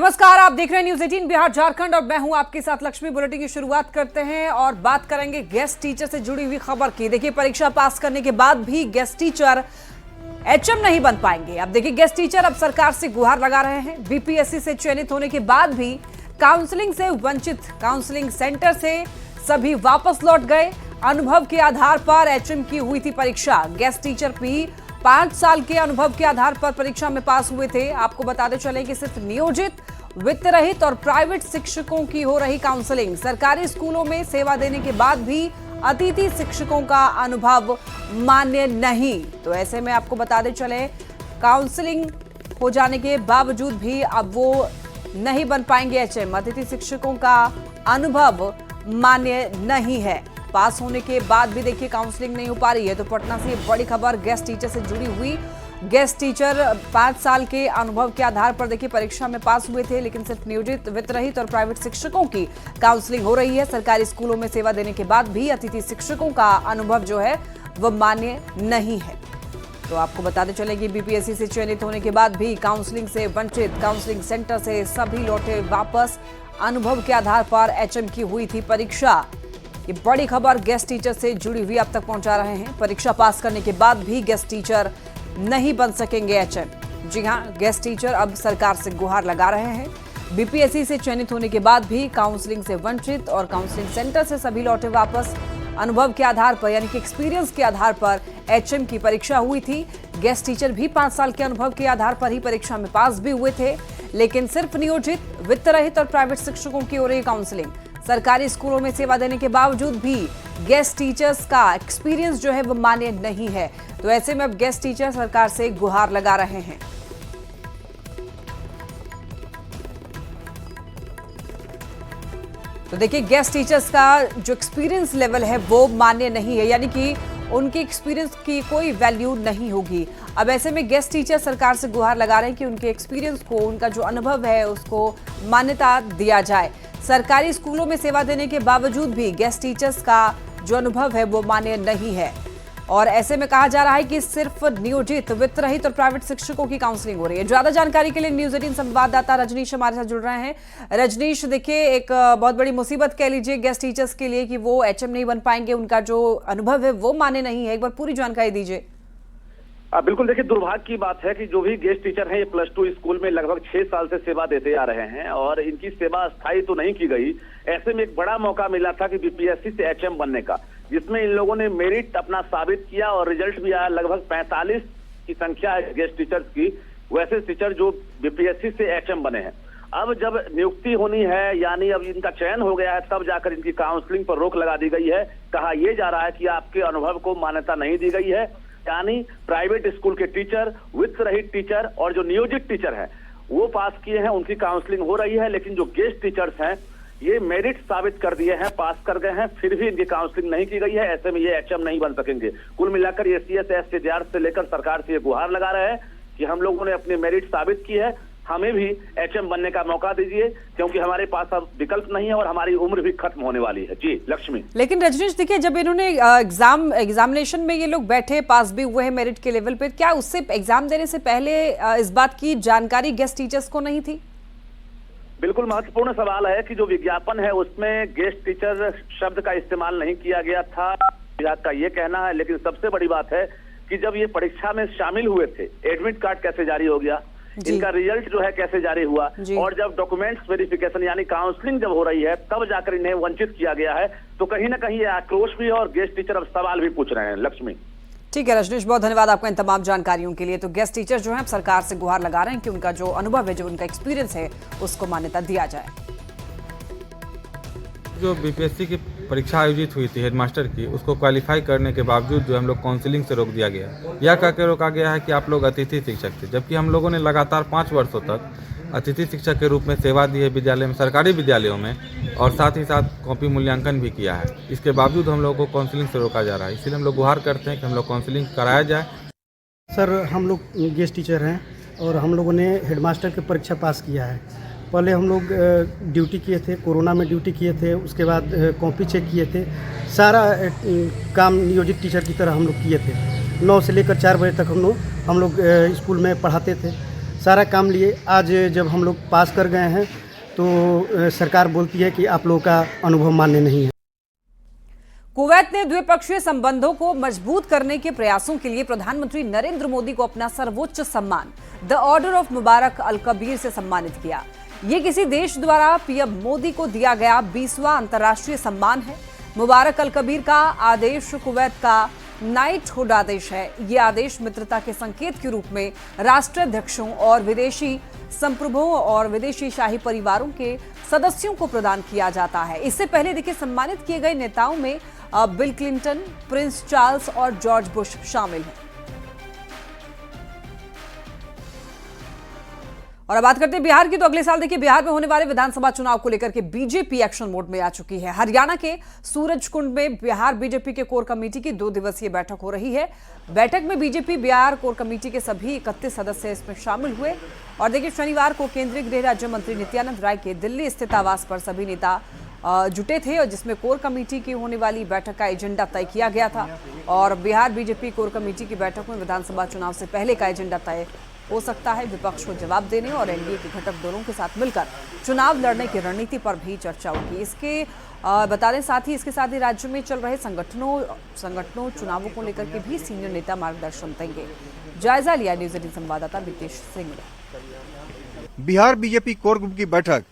नमस्कार, आप देख रहे हैं न्यूज 18 बिहार झारखंड और मैं हूं आपके साथ लक्ष्मी। बुलेटिन की शुरुआत करते हैं और बात करेंगे गेस्ट टीचर से जुड़ी हुई खबर की। देखिए, परीक्षा पास करने के बाद भी गेस्ट टीचर एचएम नहीं बन पाएंगे। अब देखिए, गेस्ट टीचर अब सरकार से गुहार लगा रहे हैं। बीपीएससी से चयनित होने के बाद भी काउंसलिंग से वंचित, काउंसलिंग सेंटर से सभी वापस लौट गए। अनुभव के आधार पर एचएम की हुई थी परीक्षा। गेस्ट टीचर भी 5 साल के अनुभव के आधार पर परीक्षा में पास हुए थे। आपको बताते चले कि सिर्फ नियोजित, वित्त रहित और प्राइवेट शिक्षकों की हो रही काउंसलिंग। सरकारी स्कूलों में सेवा देने के बाद भी अतिथि शिक्षकों का अनुभव मान्य नहीं। तो ऐसे में आपको बताते चले, काउंसलिंग हो जाने के बावजूद भी अब वो नहीं बन पाएंगे एचएम। अतिथि शिक्षकों का अनुभव मान्य नहीं है। पास होने के बाद भी देखिए काउंसलिंग नहीं हो पा रही है। तो पटना से बड़ी खबर गेस्ट टीचर से जुड़ी हुई। गेस्ट टीचर 5 साल के अनुभव के आधार पर देखिए परीक्षा में पास हुए थे, लेकिन सिर्फ नियोजित, वित्त रहित और प्राइवेट शिक्षकों की काउंसलिंग हो रही है। सरकारी स्कूलों में सेवा देने के बाद भी अतिथि शिक्षकों का अनुभव जो है वह मान्य नहीं है। तो आपको बताते चले कि बीपीएससी से चयनित होने के बाद भी काउंसलिंग से वंचित, काउंसलिंग सेंटर से सभी लौटे वापस। अनुभव के आधार पर एचएम की हुई थी परीक्षा। ये बड़ी खबर गेस्ट टीचर से जुड़ी हुई आप तक पहुंचा रहे हैं। परीक्षा पास करने के बाद भी गेस्ट टीचर नहीं बन सकेंगे एचएम। जी हां, गेस्ट टीचर अब सरकार से गुहार लगा रहे हैं। बीपीएससी से चयनित होने के बाद भी काउंसलिंग से वंचित और काउंसलिंग सेंटर से सभी लौटे वापस। अनुभव के आधार पर यानी कि एक्सपीरियंस के आधार पर एचएम की परीक्षा हुई थी। गेस्ट टीचर भी 5 साल के अनुभव के आधार पर ही परीक्षा में पास भी हुए थे, लेकिन सिर्फ नियोजित, वित्त रहित और प्राइवेट शिक्षकों की हो रही काउंसलिंग। सरकारी स्कूलों में सेवा देने के बावजूद भी गेस्ट टीचर्स का एक्सपीरियंस जो है वो मान्य नहीं है। तो ऐसे में अब गेस्ट टीचर सरकार से गुहार लगा रहे हैं। तो देखिए, गेस्ट टीचर्स का जो एक्सपीरियंस लेवल है वो मान्य नहीं है, यानी कि उनके एक्सपीरियंस की कोई वैल्यू नहीं होगी। अब ऐसे में गेस्ट टीचर सरकार से गुहार लगा रहे हैं कि उनके एक्सपीरियंस को, उनका जो अनुभव है उसको मान्यता दिया जाए। सरकारी स्कूलों में सेवा देने के बावजूद भी गेस्ट टीचर्स का जो अनुभव है वो मान्य नहीं है। और ऐसे में कहा जा रहा है कि सिर्फ नियोजित, वित्त रहित और प्राइवेट शिक्षकों की काउंसलिंग हो रही है। ज्यादा जानकारी के लिए न्यूज 18 संवाददाता रजनीश हमारे साथ जुड़ रहे हैं। रजनीश, देखिए, एक बहुत बड़ी मुसीबत कह लीजिए गेस्ट टीचर्स के लिए कि वो एचएम नहीं बन पाएंगे, उनका जो अनुभव है वो मान्य नहीं है। एक बार पूरी जानकारी दीजिए। बिल्कुल, देखिए, दुर्भाग्य की बात है कि जो भी गेस्ट टीचर हैं ये +2 स्कूल में लगभग 6 साल से सेवा देते आ रहे हैं और इनकी सेवा अस्थायी तो नहीं की गई। ऐसे में एक बड़ा मौका मिला था कि बीपीएससी से एचएम बनने का, जिसमें इन लोगों ने मेरिट अपना साबित किया और रिजल्ट भी आया। लगभग 45 की संख्या है गेस्ट टीचर्स की, वैसे टीचर जो बीपीएससी से एचएम बने हैं। अब जब नियुक्ति होनी है, यानी अब इनका चयन हो गया है, तब जाकर इनकी काउंसलिंग पर रोक लगा दी गई है। कहा यह जा रहा है कि आपके अनुभव को मान्यता नहीं दी गई है, यानी प्राइवेट स्कूल के टीचर, वित्त रहित टीचर और जो नियोजित टीचर हैं वो पास किए हैं, उनकी काउंसलिंग हो रही है। लेकिन जो गेस्ट टीचर्स हैं ये मेरिट साबित कर दिए हैं, पास कर गए हैं, फिर भी इनकी काउंसलिंग नहीं की गई है। ऐसे में ये एचएम नहीं बन सकेंगे। कुल मिलाकर ये सीएसएस के विद्यार्थी से लेकर सरकार से ये गुहार लगा रहे हैं कि हम लोगों ने अपनी मेरिट साबित की है, हमें भी एचएम बनने का मौका दीजिए, क्योंकि हमारे पास अब विकल्प नहीं है और हमारी उम्र भी खत्म होने वाली है। जी लक्ष्मी। लेकिन रजनीश, देखिए, जब इन्होंने एग्जामिनेशन में ये लोग बैठे, पास भी हुए हैं मेरिट के लेवल पे, क्या उससे एग्जाम देने से पहले इस बात की जानकारी गेस्ट टीचर्स को नहीं थी? बिल्कुल महत्वपूर्ण सवाल है कि जो विज्ञापन है उसमें गेस्ट टीचर शब्द का इस्तेमाल नहीं किया गया था, विभाग का ये कहना है। लेकिन सबसे बड़ी बात है कि जब ये परीक्षा में शामिल हुए थे, एडमिट कार्ड कैसे जारी हो गया, इनका रिजल्ट जो है कैसे जारी हुआ, और जब डॉक्यूमेंट्स वेरिफिकेशन यानी काउंसलिंग जब हो रही है तब जाकर इन्हें वंचित किया गया है। तो कहीं ना कहीं ये आक्रोश भी है और गेस्ट टीचर अब सवाल भी पूछ रहे हैं। लक्ष्मी। ठीक है रजनीश, बहुत धन्यवाद आपका इन तमाम जानकारियों के लिए। तो गेस्ट टीचर जो है सरकार से गुहार लगा रहे हैं कि उनका जो अनुभव है, जो उनका एक्सपीरियंस है, उसको मान्यता दिया जाए। जो बीपीएससी की परीक्षा आयोजित हुई थी हेडमास्टर की, उसको क्वालिफाई करने के बावजूद जो हम लोग काउंसलिंग से रोक दिया गया। यह कहकर रोका गया है कि आप लोग अतिथि शिक्षक थे, जबकि हम लोगों ने लगातार 5 वर्षों तक अतिथि शिक्षक के रूप में सेवा दी है विद्यालय में, सरकारी विद्यालयों में, और साथ ही साथ कॉपी मूल्यांकन भी किया है। इसके बावजूद हम लोगों को काउंसलिंग से रोका जा रहा है। इसलिए हम लोग गुहार करते हैं कि हम लोग काउंसलिंग कराया जाए। सर, हम लोग गेस्ट टीचर हैं और हम लोगों ने हेडमास्टर की परीक्षा पास किया है। पहले हम लोग ड्यूटी किए थे, कोरोना में ड्यूटी किए थे, उसके बाद कॉपी चेक किए थे, सारा काम नियोजित टीचर की तरह हम लोग किए थे। 9 से लेकर 4 बजे तक हम लोग स्कूल में पढ़ाते थे। सारा काम लिए। आज जब हम लोग पास कर गए हैं तो सरकार बोलती है कि आप लोगों का अनुभव मान्य नहीं है। कुवैत ने द्विपक्षीय संबंधों को मजबूत करने के प्रयासों के लिए प्रधानमंत्री नरेंद्र मोदी को अपना सर्वोच्च सम्मान द ऑर्डर ऑफ मुबारक अल कबीर से सम्मानित किया। ये किसी देश द्वारा पीएम मोदी को दिया गया 20वां अंतर्राष्ट्रीय सम्मान है। मुबारक अल कबीर का आदेश कुवैत का नाइटहुड आदेश है। ये आदेश मित्रता के संकेत के रूप में राष्ट्राध्यक्षों और विदेशी संप्रभुओं और विदेशी शाही परिवारों के सदस्यों को प्रदान किया जाता है। इससे पहले देखिए सम्मानित किए गए नेताओं में बिल क्लिंटन, प्रिंस चार्ल्स और जॉर्ज बुश शामिल हैं। और अब बात करते हैं बिहार की, तो अगले साल देखिए बिहार में होने वाले विधानसभा चुनाव को लेकर के बीजेपी एक्शन मोड में आ चुकी है। हरियाणा के सूरजकुंड में बिहार बीजेपी के कोर कमेटी की 2 दिवसीय बैठक हो रही है। बैठक में बीजेपी बिहार कोर कमेटी के सभी 31 सदस्य इसमें शामिल हुए। और देखिए शनिवार को केंद्रीय गृह राज्य मंत्री नित्यानंद राय के दिल्ली स्थित आवास पर सभी नेता जुटे थे और जिसमें कोर कमेटी की होने वाली बैठक का एजेंडा तय किया गया था। और बिहार बीजेपी कोर कमेटी की बैठक में विधानसभा चुनाव से पहले का एजेंडा तय हो सकता है। विपक्ष को जवाब देने और एनडीए के घटक दलों के साथ मिलकर चुनाव लड़ने की रणनीति पर भी चर्चा होगी। इसके बता दें इसके साथ ही राज्य में चल रहे संगठनों चुनावों को लेकर के भी सीनियर नेता मार्गदर्शन देंगे। जायजा लिया न्यूज 18 संवाददाता नितेश सिंह ने। बिहार बीजेपी कोर ग्रुप की बैठक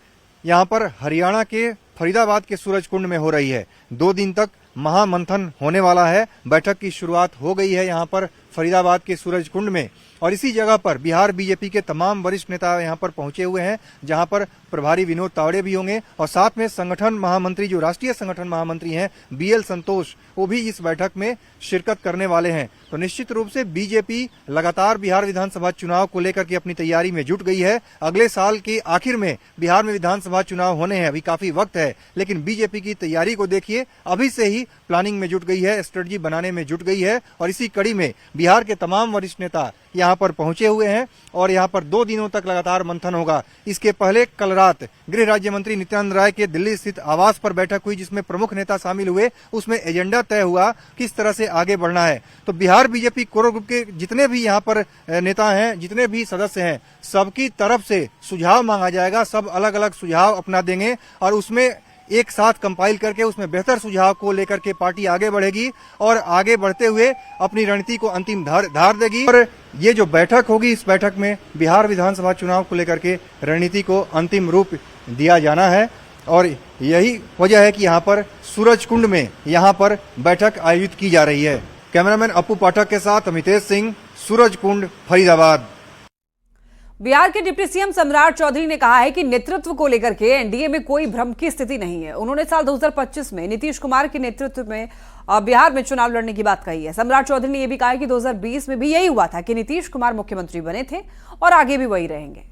यहाँ पर हरियाणा के फरीदाबाद के सूरजकुंड में हो रही है। 2 दिन तक महामंथन होने वाला है। बैठक की शुरुआत हो गई है यहाँ पर फरीदाबाद के सूरजकुंड में और इसी जगह पर बिहार बीजेपी के तमाम वरिष्ठ नेता यहाँ पर पहुंचे हुए हैं, जहाँ पर प्रभारी विनोद तावड़े भी होंगे और साथ में संगठन महामंत्री, जो राष्ट्रीय संगठन महामंत्री हैं बीएल संतोष, वो भी इस बैठक में शिरकत करने वाले हैं। तो निश्चित रूप से बीजेपी लगातार बिहार विधानसभा चुनाव को लेकर के अपनी तैयारी में जुट गई है। अगले साल के आखिर में बिहार में विधानसभा चुनाव होने हैं, अभी काफी वक्त है, लेकिन बीजेपी की तैयारी को देखिए, अभी से ही प्लानिंग में जुट गई है, स्ट्रेटजी बनाने में जुट गई है। और इसी कड़ी में बिहार के तमाम वरिष्ठ नेता यहाँ पर पहुंचे हुए हैं और यहाँ पर 2 दिनों तक लगातार मंथन होगा। इसके पहले कल रात गृह राज्य मंत्री नित्यानंद राय के दिल्ली स्थित आवास पर बैठक हुई, जिसमें प्रमुख नेता शामिल हुए। उसमें एजेंडा तय हुआ किस तरह से आगे बढ़ना है। तो बिहार बीजेपी कोर ग्रुप के जितने भी यहाँ पर नेता हैं, जितने भी सदस्य हैं, सबकी तरफ से सुझाव मांगा जाएगा। सब अलग अलग सुझाव अपना देंगे और उसमें एक साथ कंपाइल करके उसमें बेहतर सुझाव को लेकर के पार्टी आगे बढ़ेगी और आगे बढ़ते हुए अपनी रणनीति को अंतिम धार देगी। और ये जो बैठक होगी, इस बैठक में बिहार विधानसभा चुनाव को लेकर के रणनीति को अंतिम रूप दिया जाना है और यही वजह है कि यहाँ पर सूरजकुंड में यहाँ पर बैठक आयोजित की जा रही है। कैमरामैन अपू पाठक के साथ अमितेश सिंह, सूरजकुंड, फरीदाबाद। बिहार के डिप्टी सीएम सम्राट चौधरी ने कहा है कि नेतृत्व को लेकर के एनडीए में कोई भ्रम की स्थिति नहीं है। उन्होंने साल 2025 में नीतीश कुमार के नेतृत्व में बिहार में चुनाव लड़ने की बात कही है। सम्राट चौधरी ने यह भी कहा है कि 2020 में भी यही हुआ था कि नीतीश कुमार मुख्यमंत्री बने थे और आगे भी वही रहेंगे।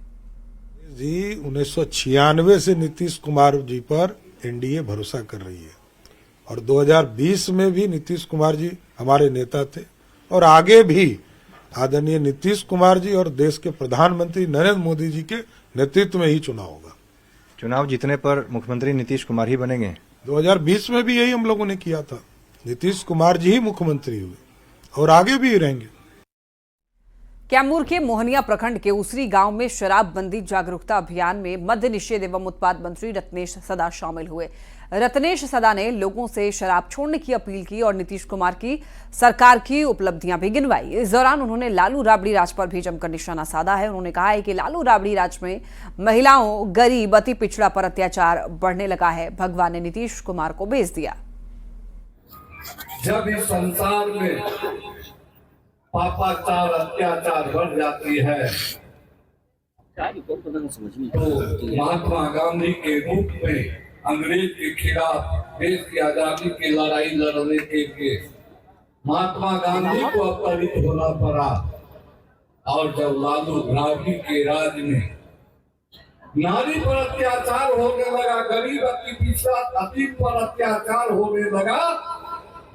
जी 1996 से नीतीश कुमार जी पर एनडीए भरोसा कर रही है और 2020 में भी नीतीश कुमार जी हमारे नेता थे और आगे भी आदरणीय नीतीश कुमार जी और देश के प्रधानमंत्री नरेंद्र मोदी जी के नेतृत्व में ही चुनाव होगा। चुनाव जीतने पर मुख्यमंत्री नीतीश कुमार ही बनेंगे। 2020 में भी यही हम लोगों ने किया था, नीतीश कुमार जी ही मुख्यमंत्री हुए और आगे भी रहेंगे। कैमूर के मोहनिया प्रखंड के उसरी गांव में शराबबंदी जागरूकता अभियान में मद्य निषेध एवं उत्पाद मंत्री रत्नेश सदा शामिल हुए। रत्नेश सदा ने लोगों से शराब छोड़ने की अपील की और नीतीश कुमार की सरकार की उपलब्धियां भी गिनवाई। इस दौरान उन्होंने लालू राबड़ी राज पर भी जमकर निशाना साधा है। उन्होंने कहा है कि लालू राबड़ी राज में महिलाओं, गरीब, अति पिछड़ा पर अत्याचार बढ़ने लगा है। भगवान ने नीतीश कुमार को भेज दिया। जब इस संसार में पापाचार, अत्याचार बढ़ जाती है तो महात्मा गांधी के रूप में अंग्रेज के खिलाफ देश की आजादी की लड़ाई लड़ने के लिए महात्मा गांधी को अवतरित होना पड़ा। और जब लालू राबड़ी के राज में नारी पर अत्याचार होने लगा, गरीब अति पिछड़ा अतीत पर अत्याचार होने लगा,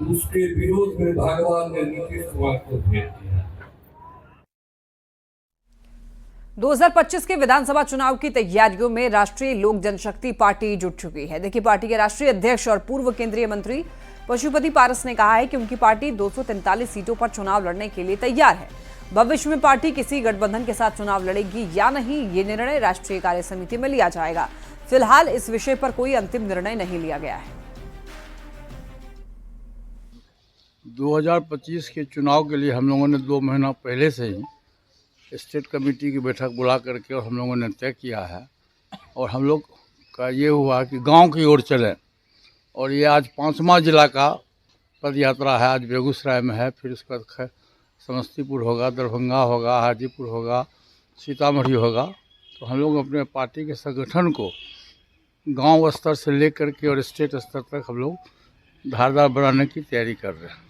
उसके विरोध में भगवान ने नीतीश कुमार को भेज दिया। 2025 के विधानसभा चुनाव की तैयारियों में राष्ट्रीय लोक जनशक्ति पार्टी जुट चुकी है। देखिए, पार्टी के राष्ट्रीय अध्यक्ष और पूर्व केंद्रीय मंत्री पशुपति पारस ने कहा है कि उनकी पार्टी 243 सीटों पर चुनाव लड़ने के लिए तैयार है। भविष्य में पार्टी किसी गठबंधन के साथ चुनाव लड़ेगी या नहीं, ये निर्णय राष्ट्रीय कार्य समिति में लिया जाएगा। फिलहाल इस विषय पर कोई अंतिम निर्णय नहीं लिया गया है। 2025 के चुनाव के लिए हम लोगों ने 2 महीना पहले से ही स्टेट कमेटी की बैठक बुला करके और हम लोगों ने तय किया है, और हम लोग का ये हुआ कि गांव की ओर चलें। और ये आज 5वां जिला का पद यात्रा है। आज बेगूसराय में है, फिर उसके बाद समस्तीपुर होगा, दरभंगा होगा, हाजीपुर होगा, सीतामढ़ी होगा। तो हम लोग अपने पार्टी के संगठन को गांव स्तर से लेकर के और स्टेट स्तर तक हम लोग धारदार बनाने की तैयारी कर रहे हैं।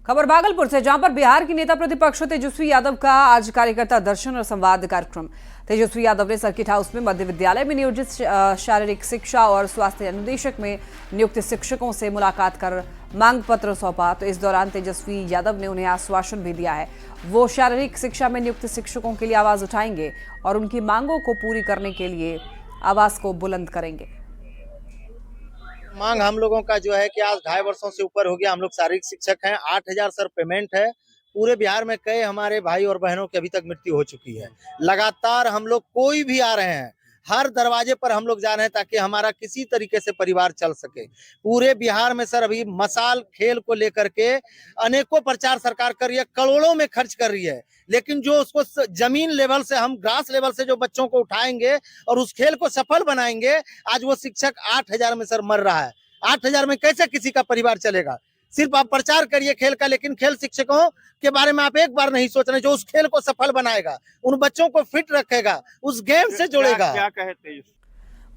खबर भागलपुर से, जहां पर बिहार के नेता प्रतिपक्ष तेजस्वी यादव का आज कार्यकर्ता दर्शन और संवाद कार्यक्रम। तेजस्वी यादव ने सर्किट हाउस में मध्य विद्यालय में नियोजित शारीरिक शिक्षा और स्वास्थ्य अनुदेशक में नियुक्त शिक्षकों से मुलाकात कर मांग पत्र सौंपा। तो इस दौरान तेजस्वी यादव ने उन्हें आश्वासन भी दिया है वो शारीरिक शिक्षा में नियुक्त शिक्षकों के लिए आवाज उठाएंगे और उनकी मांगों को पूरी करने के लिए आवाज को बुलंद करेंगे। मांग हम लोगों का जो है कि आज 2.5 वर्षों से ऊपर हो गया हम लोग शारीरिक शिक्षक हैं। 8,000 सर पेमेंट है। पूरे बिहार में कई हमारे भाई और बहनों की अभी तक मृत्यु हो चुकी है। लगातार हम लोग कोई भी आ रहे हैं, हर दरवाजे पर हम लोग जा रहे हैं ताकि हमारा किसी तरीके से परिवार चल सके। पूरे बिहार में सर अभी मसाल खेल को लेकर के अनेकों प्रचार सरकार कर रही है, करोड़ों में खर्च कर रही है, लेकिन जो उसको जमीन लेवल से, हम ग्रास लेवल से जो बच्चों को उठाएंगे और उस खेल को सफल बनाएंगे, आज वो शिक्षक 8,000 में सर मर रहा है। 8,000 में कैसे किसी का परिवार चलेगा? सिर्फ आप प्रचार करिए खेल का, लेकिन खेल शिक्षकों के बारे में आप एक बार नहीं सोच रहे, जो उस खेल को सफल बनाएगा, उन बच्चों को फिट रखेगा, उस गेम से जोड़ेगा। क्या कहते हैं?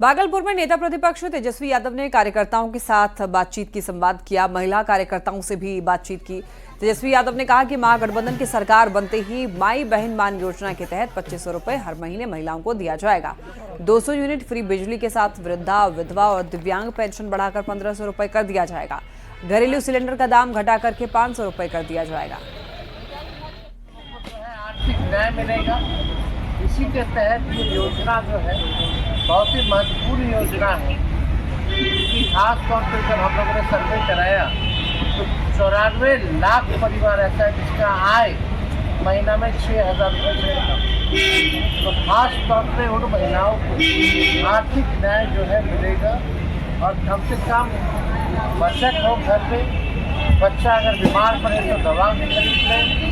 भागलपुर में नेता प्रतिपक्ष तेजस्वी यादव ने कार्यकर्ताओं के साथ बातचीत की, संवाद किया, महिला कार्यकर्ताओं से भी बातचीत की। तेजस्वी यादव ने कहा कि महागठबंधन की सरकार बनते ही माई बहन मान योजना के तहत 2500 रुपए हर महीने महिलाओं को दिया जाएगा। 200 यूनिट फ्री बिजली के साथ वृद्धा, विधवा और दिव्यांग पेंशन बढ़ाकर 1500 रुपए कर दिया जाएगा। घरेलू सिलेंडर का दाम घटा करके 500 रुपए कर दिया जाएगा। आर्थिक न्याय मिलेगा, इसी के तहत ये योजना जो है बहुत ही महत्वपूर्ण योजना है। खास तौर पर जब हम लोगों ने सर्वे कराया तो 94 लाख परिवार ऐसा है जिसका आय महीना में 6,000 रुपये से कम। तो खास तौर पे उन महिलाओं को आर्थिक न्याय जो है मिलेगा, और कम से कम बचत हो घर पे, बच्चा अगर बीमार पड़े तो दवा भी खरीद लें।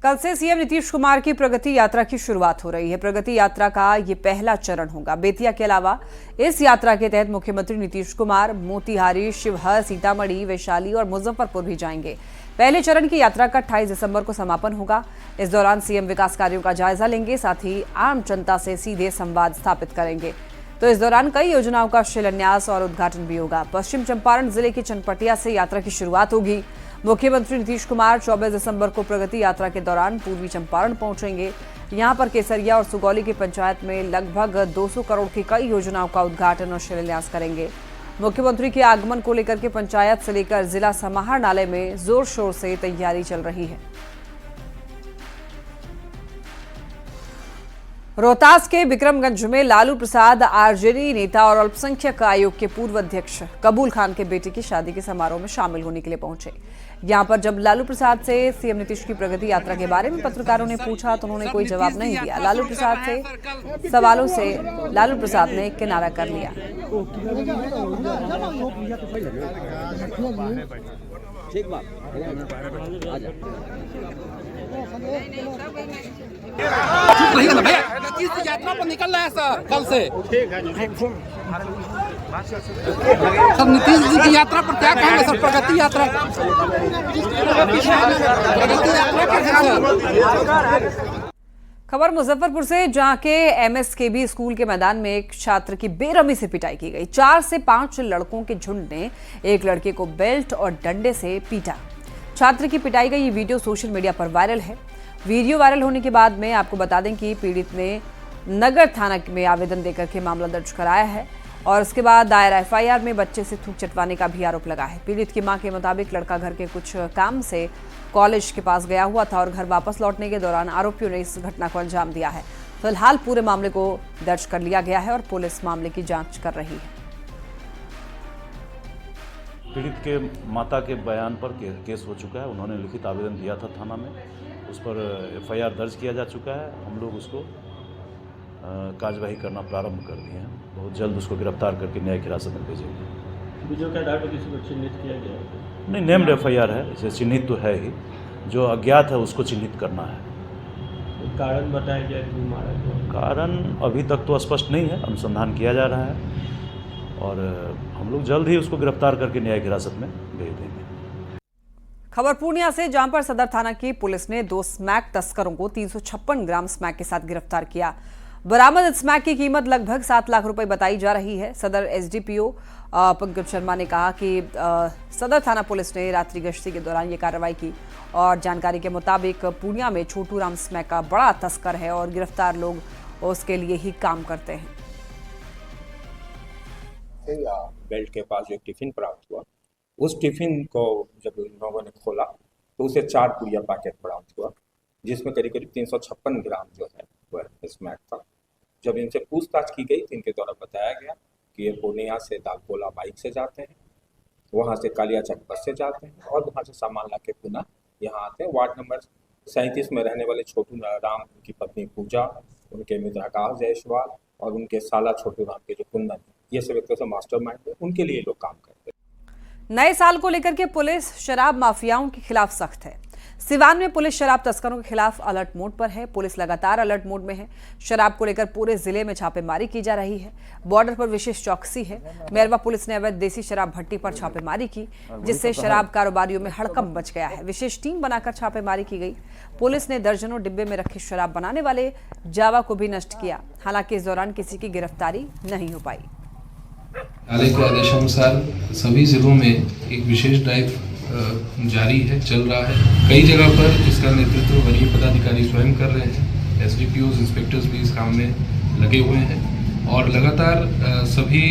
कल से सीएम नीतीश कुमार की प्रगति यात्रा की शुरुआत हो रही है। प्रगति यात्रा का ये पहला चरण होगा। बेतिया के अलावा इस यात्रा के तहत मुख्यमंत्री नीतीश कुमार मोतिहारी, शिवहर, सीतामढ़ी, वैशाली और मुजफ्फरपुर भी जाएंगे। पहले चरण की यात्रा का 28 दिसंबर को समापन होगा। इस दौरान सीएम विकास कार्यों का जायजा लेंगे, साथ ही आम जनता से सीधे संवाद स्थापित करेंगे। तो इस दौरान कई योजनाओं का शिलान्यास और उद्घाटन भी होगा। पश्चिम चंपारण जिले के चनपटिया से यात्रा की शुरुआत होगी। मुख्यमंत्री नीतीश कुमार 24 दिसंबर को प्रगति यात्रा के दौरान पूर्वी चंपारण पहुंचेंगे। यहां पर केसरिया और सुगौली की पंचायत में लगभग 200 करोड़ की कई योजनाओं का उद्घाटन और शिलान्यास करेंगे। मुख्यमंत्री के आगमन को लेकर के पंचायत से लेकर जिला समाहरणालय में जोर शोर से तैयारी चल रही है। रोहतास के विक्रमगंज में लालू प्रसाद आरजेडी नेता और अल्पसंख्यक आयोग के पूर्व अध्यक्ष कबूल खान के बेटे की शादी के समारोह में शामिल होने के लिए पहुंचे। यहां पर जब लालू प्रसाद से सीएम नीतीश की प्रगति यात्रा के बारे में पत्रकारों ने पूछा तो उन्होंने कोई जवाब नहीं दिया। लालू प्रसाद से सवालों से लालू प्रसाद ने किनारा कर लिया। यात्रा पर निकल रहा है सर, कल से। सर नीतीश जी की यात्रा पर क्या कहेंगे सर? प्रगति यात्रा खबर मुजफ्फरपुर से, जहां के एमएसकेबी स्कूल के मैदान में एक छात्र की बेरहमी से पिटाई की गई। 4 से 5 लड़कों के झुंड ने एक लड़के को बेल्ट और डंडे से पीटा। छात्र की पिटाई का ये वीडियो सोशल मीडिया पर वायरल है। वीडियो वायरल होने के बाद में आपको बता दें कि पीड़ित ने नगर थाना में आवेदन देकर के मामला दर्ज कराया है और उसके बाद दायर एफआईआर में बच्चे से थूक चटवाने का भी आरोप लगा है। पीड़ित की मां के मुताबिक लड़का घर के कुछ काम से कॉलेज के पास गया हुआ था और घर वापस लौटने के दौरान आरोपियों ने इस घटना को अंजाम दिया है। फिलहाल पूरे मामले को दर्ज कर लिया गया है और पुलिस मामले की जांच कर रही है। पीड़ित के माता के बयान पर केस हो चुका है। उन्होंने लिखित आवेदन दिया था थाना में। उस पर FIR दर्ज किया जा चुका है। हम लोग उसको कार्यवाही करना प्रारंभ कर दिए हैं। बहुत जल्द उसको गिरफ्तार करके न्यायिक हिरासत में भेजेंगे। वीडियो के आधार पर किसी को चिन्हित किया गया है? नहीं, नेम्ड FIR है, इसे चिन्हित तो है ही, जो अज्ञात है उसको चिन्हित करना है। कारण बताया गया क्यों मारा गया? कारण अभी तक तो स्पष्ट नहीं है, अनुसंधान किया जा रहा है और हम लोग जल्द ही उसको गिरफ्तार करके न्यायिक हिरासत में भेज देंगे। खबर पूर्णिया से, जहां पर सदर थाना की पुलिस ने 2 स्मैक तस्करों को 356 ग्राम स्मैक के साथ गिरफ्तार किया। बरामद स्मैक की कीमत लगभग 7 लाख रुपए बताई जा रही है। सदर SDPO पंकज शर्मा ने कहा कि सदर थाना पुलिस ने रात्रि गश्ती के दौरान ये कार्रवाई की और जानकारी के मुताबिक पूर्णिया में छोटू राम स्मैक का बड़ा तस्कर है और गिरफ्तार लोग उसके लिए ही काम करते हैं। बेल्ट के पास जो एक टिफिन प्राप्त हुआ, उस टिफिन को जब इन लोगों ने खोला तो उसे 4 पुड़िया पैकेट बरामद हुआ, जिसमें करीब करीब 356 ग्राम जो है वह स्मैक था। जब इनसे पूछताछ की गई तो इनके द्वारा बताया गया कि ये पूर्णिया से दागपोला बाइक से जाते हैं, वहाँ से कालिया चक बस से जाते हैं और वहाँ से सामान ला के पुनः यहाँ आते हैं। वार्ड नंबर 37 में रहने वाले छोटू राम, उनकी पत्नी पूजा, उनके मित्र आकाश जायसवाल और उनके साला छोटू राम के जो कुंदन, ये सब एक तरह से मास्टरमाइंड है, उनके लिए लोग काम करते हैं। नए साल को लेकर के पुलिस शराब माफियाओं के खिलाफ सख्त है। सिवान में पुलिस शराब तस्करों के खिलाफ अलर्ट मोड पर है। पुलिस लगातार अलर्ट मोड में है। शराब को लेकर पूरे जिले में छापेमारी की जा रही है। बॉर्डर पर विशेष चौकसी है। मेरवा पुलिस ने अवैध देसी शराब भट्टी पर छापेमारी की, जिससे शराब कारोबारियों में हड़कंप मच गया है। विशेष टीम बनाकर छापेमारी की गई। पुलिस ने दर्जनों डिब्बे में रखे शराब बनाने वाले जावा को भी नष्ट किया। हालांकि इस दौरान किसी की गिरफ्तारी नहीं हो पाई। न्यायालय के आदेशानुसार सभी जिलों में एक विशेष ड्राइव जारी है, चल रहा है। कई जगह पर इसका नेतृत्व वरीय पदाधिकारी स्वयं कर रहे हैं। SDPOs, इंस्पेक्टर्स भी इस काम में लगे हुए हैं और लगातार सभी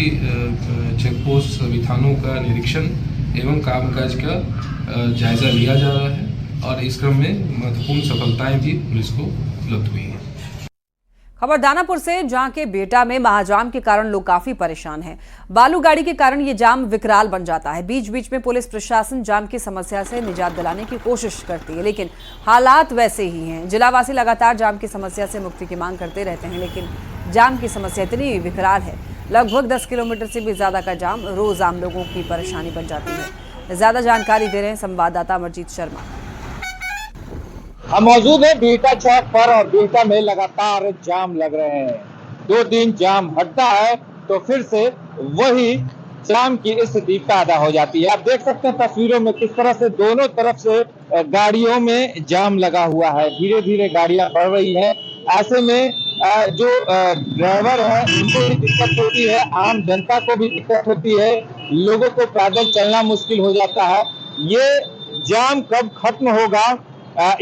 चेकपोस्ट, सभी थानों का निरीक्षण एवं कामकाज का जायजा लिया जा रहा है और इस क्रम में महत्वपूर्ण सफलताएं भी पुलिस को उपलब्ध हुई हैं। खबर दानापुर से, जहां के बेटा में महाजाम के कारण लोग काफी परेशान हैं। बालू गाड़ी के कारण ये जाम विकराल बन जाता है। बीच बीच में पुलिस प्रशासन जाम की समस्या से निजात दिलाने की कोशिश करती है, लेकिन हालात वैसे ही हैं। जिलावासी लगातार जाम की समस्या से मुक्ति की मांग करते रहते हैं, लेकिन जाम की समस्या इतनी विकराल है, लगभग 10 किलोमीटर से भी ज्यादा का जाम रोज आम लोगों की परेशानी बन जाती है। ज्यादा जानकारी दे रहे हैं संवाददाता अमरजीत शर्मा। हम मौजूद है बिहटा चौक पर और बिहटा में लगातार जाम लग रहे हैं। 2 दिन जाम हटता है तो फिर से वही जाम की स्थिति पैदा हो जाती है। आप देख सकते हैं तस्वीरों में किस तरह से दोनों तरफ से गाड़ियों में जाम लगा हुआ है। धीरे धीरे गाड़ियां बढ़ रही है। ऐसे में जो ड्राइवर है उनको भी दिक्कत होती है, आम जनता को भी दिक्कत होती है, लोगों को पैदल चलना मुश्किल हो जाता है। ये जाम कब खत्म होगा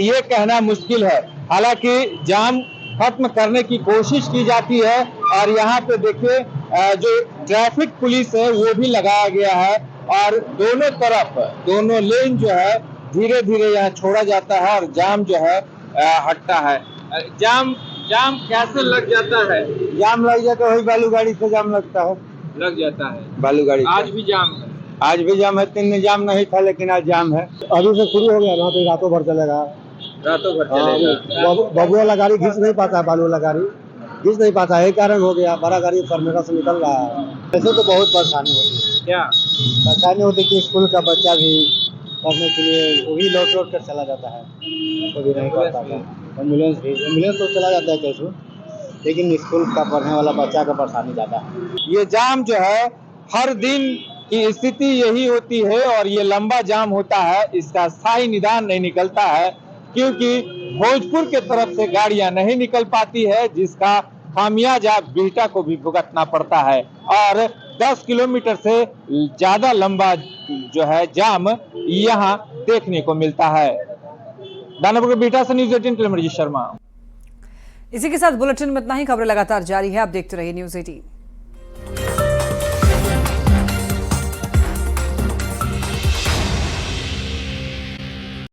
ये कहना मुश्किल है। हालांकि जाम खत्म करने की कोशिश की जाती है और यहाँ पे देखिए जो ट्रैफिक पुलिस है वो भी लगाया गया है और दोनों तरफ दोनों लेन जो है धीरे धीरे यहाँ छोड़ा जाता है और जाम जो है हटता है। जाम कैसे लग जाता है? जाम लग जाता है, वही बालू गाड़ी से जाम लगता है। लग जाता है बालू गाड़ी। आज भी जाम है? आज भी जाम है। 3 दिन जाम नहीं था लेकिन आज जाम है। अभी से शुरू हो गया ना, तो रातों भर चलेगा। रातों भर चलेगा। बबू वाला गाड़ी घिस नहीं पाता, बालू वाला गाड़ी घिस नहीं पाता, यही कारण हो गया। बड़ा गाड़ी फरमेरा से निकल रहा है। ऐसे तो बहुत परेशानी होती है। क्या परेशानी होती है कि स्कूल का बच्चा भी पढ़ने के लिए वही लौट कर चला जाता है, तो भी नहीं कर पाता। एम्बुलेंस तो चला जाता है कैसे, लेकिन स्कूल का पढ़ने वाला बच्चा का परेशानी ज्यादा है। ये जाम जो है हर दिन की स्थिति यही होती है और ये लंबा जाम होता है। इसका स्थायी निदान नहीं निकलता है क्योंकि भोजपुर के तरफ से गाड़ियां नहीं निकल पाती है, जिसका खामियाजा बिहटा को भी भुगतना पड़ता है और 10 किलोमीटर से ज्यादा लंबा जो है जाम यहाँ देखने को मिलता है। दानापुर के बिहटा से न्यूज़ 18 के लिए अमरजीत शर्मा। इसी के साथ बुलेटिन में इतना ही। खबरें लगातार जारी है, आप देखते रहिए न्यूज़ 18।